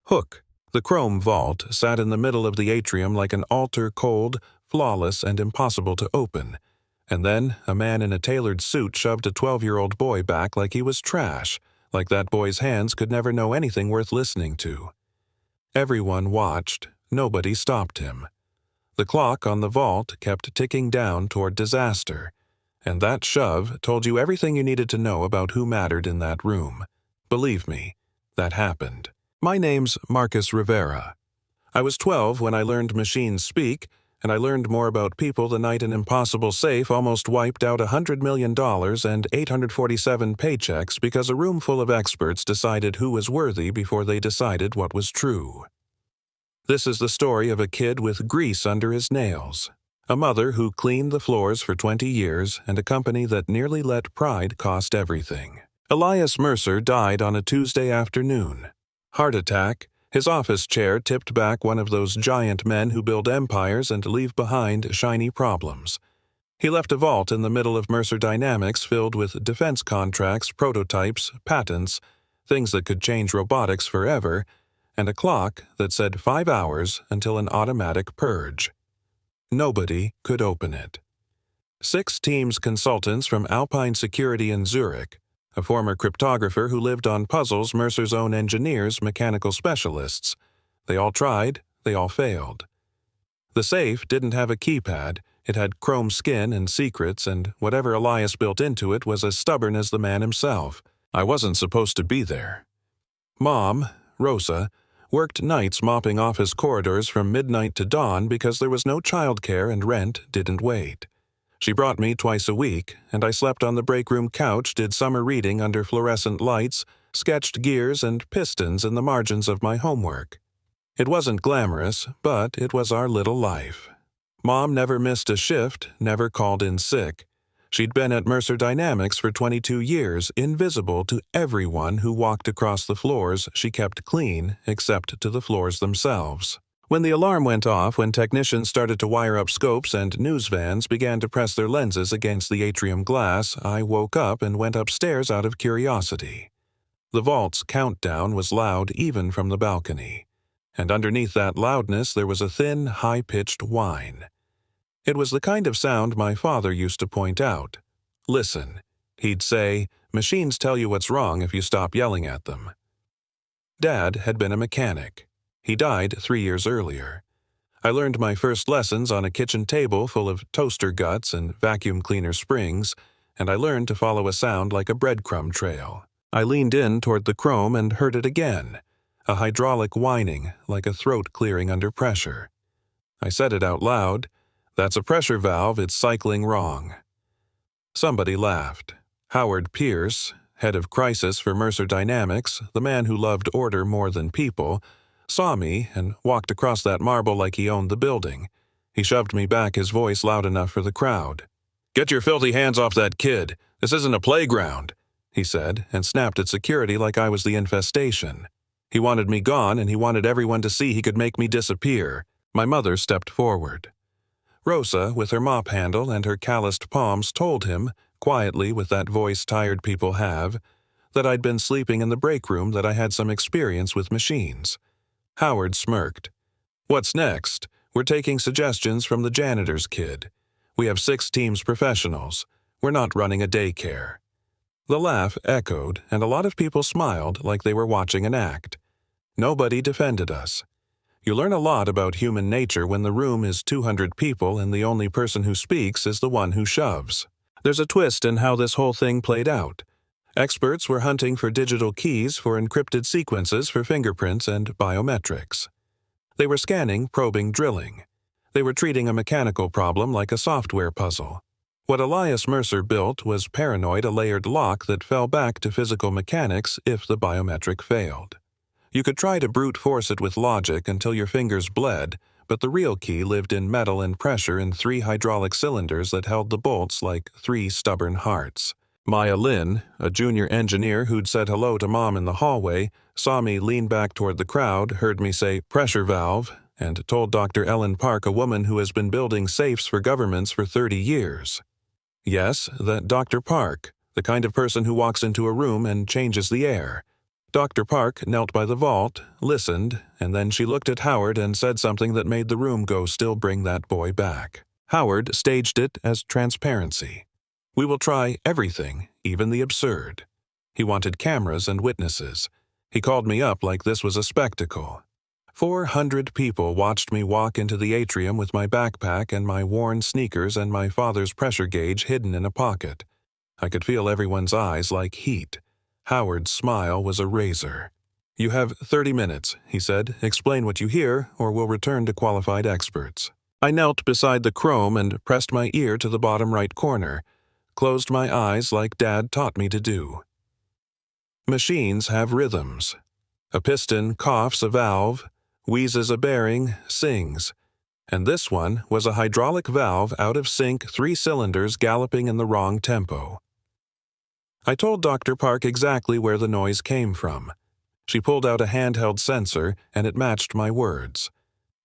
Hook, the chrome vault, sat in the middle of the atrium like an altar, cold, flawless, and impossible to open. And then a man in a tailored suit shoved a 12-year-old boy back like he was trash, like that boy's hands could never know anything worth listening to. Everyone watched. Nobody stopped him. The clock on the vault kept ticking down toward disaster, and that shove told you everything you needed to know about who mattered in that room. Believe me, that happened. My name's Marcus Rivera. I was 12 when I learned machines speak, and I learned more about people the night an impossible safe almost wiped out $100 million and 847 paychecks because a room full of experts decided who was worthy before they decided what was true. This is the story of a kid with grease under his nails, a mother who cleaned the floors for 20 years, and a company that nearly let pride cost everything. Elias Mercer died on a Tuesday afternoon. Heart attack. His office chair tipped back one of those giant men who build empires and leave behind shiny problems. He left a vault in the middle of Mercer Dynamics filled with defense contracts, prototypes, patents, things that could change robotics forever, and a clock that said 5 hours until an automatic purge. Nobody could open it. 6 Teams consultants from Alpine Security in Zurich, a former cryptographer who lived on puzzles, Mercer's own engineers, mechanical specialists. They all tried, they all failed. The safe didn't have a keypad, it had chrome skin and secrets, and whatever Elias built into it was as stubborn as the man himself. I wasn't supposed to be there. Mom, Rosa, worked nights mopping office corridors from midnight to dawn because there was no childcare and rent didn't wait. She brought me twice a week, and I slept on the break room couch, did summer reading under fluorescent lights, sketched gears and pistons in the margins of my homework. It wasn't glamorous, but it was our little life. Mom never missed a shift, never called in sick. She'd been at Mercer Dynamics for 22 years, invisible to everyone who walked across the floors she kept clean, except to the floors themselves. When the alarm went off, when technicians started to wire up scopes and news vans began to press their lenses against the atrium glass, I woke up and went upstairs out of curiosity. The vault's countdown was loud even from the balcony, and underneath that loudness there was a thin, high-pitched whine. It was the kind of sound my father used to point out. Listen, he'd say, machines tell you what's wrong if you stop yelling at them. Dad had been a mechanic. He died 3 years earlier. I learned my first lessons on a kitchen table full of toaster guts and vacuum cleaner springs, and I learned to follow a sound like a breadcrumb trail. I leaned in toward the chrome and heard it again, a hydraulic whining like a throat clearing under pressure. I said it out loud. That's a pressure valve, it's cycling wrong. Somebody laughed. Howard Pierce, head of crisis for Mercer Dynamics, the man who loved order more than people, saw me and walked across that marble like he owned the building. He shoved me back, his voice loud enough for the crowd. "Get your filthy hands off that kid. This isn't a playground," he said, and snapped at security like I was the infestation. He wanted me gone, and he wanted everyone to see he could make me disappear. My mother stepped forward. Rosa, with her mop handle and her calloused palms, told him, quietly with that voice tired people have, that I'd been sleeping in the break room, that I had some experience with machines. Howard smirked. "What's next? We're taking suggestions from the janitor's kid. We have 6 Teams professionals. We're not running a daycare." The laugh echoed, and a lot of people smiled like they were watching an act. Nobody defended us. You learn a lot about human nature when the room is 200 people and the only person who speaks is the one who shoves. There's a twist in how this whole thing played out. Experts were hunting for digital keys for encrypted sequences for fingerprints and biometrics. They were scanning, probing, drilling. They were treating a mechanical problem like a software puzzle. What Elias Mercer built was paranoid, a layered lock that fell back to physical mechanics if the biometric failed. You could try to brute force it with logic until your fingers bled, but the real key lived in metal and pressure in 3 hydraulic cylinders that held the bolts like 3 stubborn hearts. Maya Lynn, a junior engineer who'd said hello to Mom in the hallway, saw me lean back toward the crowd, heard me say pressure valve, and told Dr. Ellen Park, a woman who has been building safes for governments for 30 years. Yes, that Dr. Park, the kind of person who walks into a room and changes the air. Dr. Park knelt by the vault, listened, and then she looked at Howard and said something that made the room go, "Still bring that boy back." Howard staged it as transparency. "We will try everything, even the absurd." He wanted cameras and witnesses. He called me up like this was a spectacle. 400 people watched me walk into the atrium with my backpack and my worn sneakers and my father's pressure gauge hidden in a pocket. I could feel everyone's eyes like heat. Howard's smile was a razor. "You have 30 minutes, he said. "Explain what you hear, or we'll return to qualified experts." I knelt beside the chrome and pressed my ear to the bottom right corner, closed my eyes like Dad taught me to do. Machines have rhythms. A piston coughs a valve, wheezes a bearing, sings. And this one was a hydraulic valve out of sync, 3 cylinders galloping in the wrong tempo. I told Dr. Park exactly where the noise came from. She pulled out a handheld sensor, and it matched my words.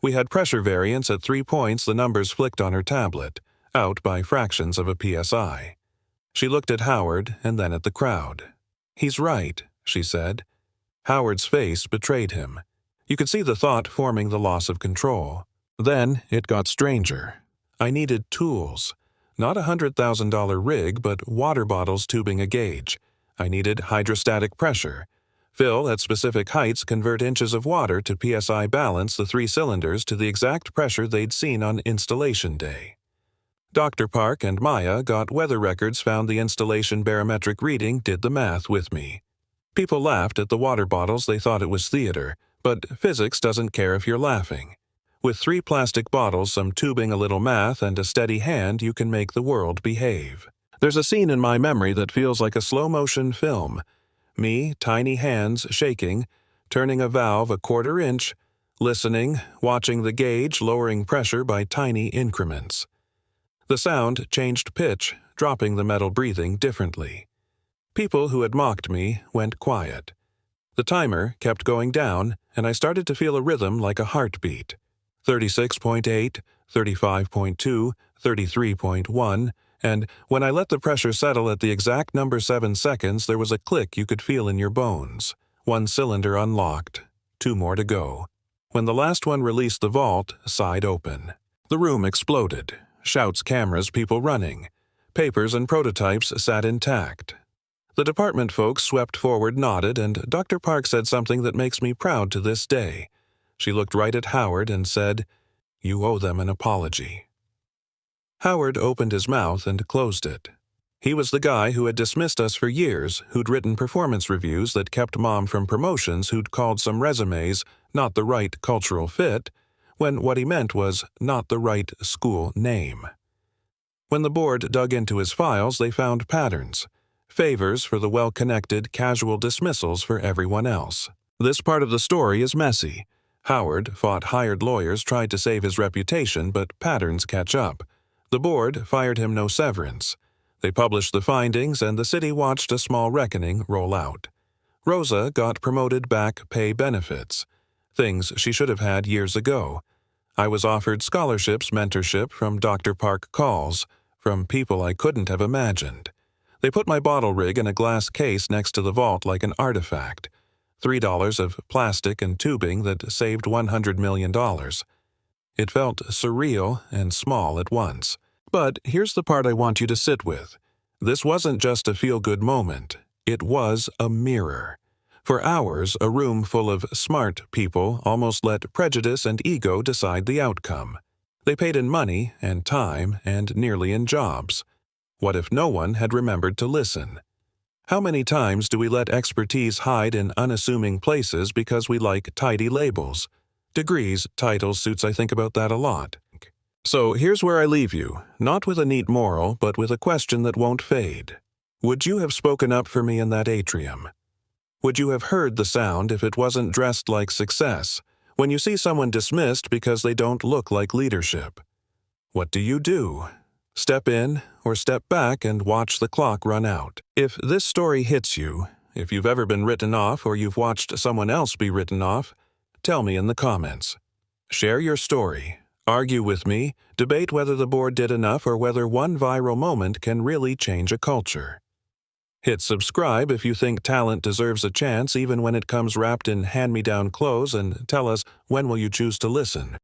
We had pressure variance at 3 points. The numbers flicked on her tablet, out by fractions of a psi. She looked at Howard and then at the crowd. "He's right," she said. Howard's face betrayed him. You could see the thought forming the loss of control. Then it got stranger. I needed tools. Not a $100,000 rig, but water bottles tubing a gauge. I needed hydrostatic pressure. Fill at specific heights, convert inches of water to psi, balance the 3 cylinders to the exact pressure they'd seen on installation day. Dr. Park and Maya got weather records, found the installation barometric reading, did the math with me. People laughed at the water bottles. They thought it was theater, but physics doesn't care if you're laughing. With 3 plastic bottles, some tubing, a little math, and a steady hand, you can make the world behave. There's a scene in my memory that feels like a slow-motion film. Me, tiny hands shaking, turning a valve a 1/4 inch, listening, watching the gauge lowering pressure by tiny increments. The sound changed pitch, dropping the metal breathing differently. People who had mocked me went quiet. The timer kept going down, and I started to feel a rhythm like a heartbeat. 36.8, 35.2, 33.1, and when I let the pressure settle at the exact number 7 seconds, there was a click you could feel in your bones. 1 cylinder unlocked, 2 more to go. When the last one released the vault, side open. The room exploded. Shouts, cameras, people running. Papers and prototypes sat intact. The department folks swept forward, nodded, and Dr. Park said something that makes me proud to this day. She looked right at Howard and said, "You owe them an apology." Howard opened his mouth and closed it. He was the guy who had dismissed us for years, who'd written performance reviews that kept Mom from promotions, who'd called some resumes not the right cultural fit, when what he meant was not the right school name. When the board dug into his files, they found patterns. Favors for the well-connected, casual dismissals for everyone else. This part of the story is messy. Howard fought hired lawyers, tried to save his reputation, but patterns catch up. The board fired him, no severance. They published the findings, and the city watched a small reckoning roll out. Rosa got promoted, back pay, benefits. Things she should have had years ago. I was offered scholarships, mentorship from Dr. Park, calls from people I couldn't have imagined. They put my bottle rig in a glass case next to the vault like an artifact. $3 of plastic and tubing that saved $100 million. It felt surreal and small at once. But here's the part I want you to sit with. This wasn't just a feel-good moment. It was a mirror. For hours, a room full of smart people almost let prejudice and ego decide the outcome. They paid in money and time and nearly in jobs. What if no one had remembered to listen? How many times do we let expertise hide in unassuming places because we like tidy labels? Degrees, titles, suits, I think about that a lot. So here's where I leave you, not with a neat moral, but with a question that won't fade. Would you have spoken up for me in that atrium? Would you have heard the sound if it wasn't dressed like success, when you see someone dismissed because they don't look like leadership? What do you do? Step in or step back and watch the clock run out. If this story hits you, if you've ever been written off or you've watched someone else be written off, tell me in the comments. Share your story. Argue with me. Debate whether the board did enough or whether one viral moment can really change a culture. Hit subscribe if you think talent deserves a chance even when it comes wrapped in hand-me-down clothes, and tell us, when will you choose to listen?